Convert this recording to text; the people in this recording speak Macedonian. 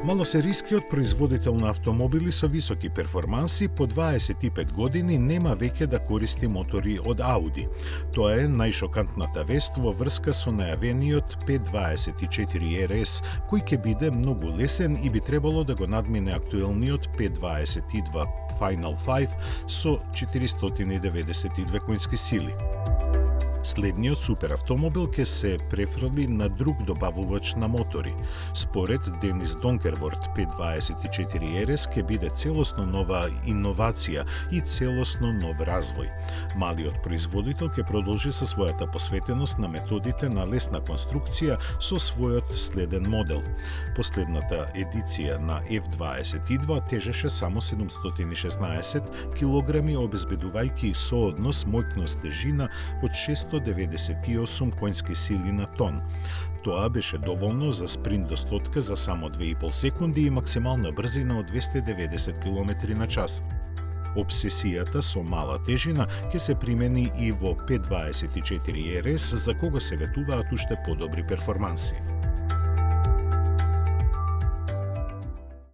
Малосерискиот производител на автомобили со високи перформанси по 25 години нема веќе да користи мотори од Audi. Тоа е најшокантната вест во врска со најавениот 524 RS, кој ќе биде многу лесен и би требало да го надмине актуелниот 522 Final 5 со 492 конски сили. Следниот суперавтомобил ќе се префрли на друг добавувач на мотори. Според Денис Донкерворт, 524 RS ќе биде целосно нова инновација и целосно нов развој. Малиот производител ќе продолжи со својата посветеност на методите на лесна конструкција со својот следен модел. Последната едиција на F22 тежеше само 716 килограми, обезбедувајќи сооднос мојкност тежина од 698 конски сили на тон. Тоа беше доволно за спринт до стотка за само 2,5 секунди и максимална брзина од 290 км на час. Обсесијата со мала тежина ќе се примени и во 524 RS, за кого се ветуваат уште подобри перформанси.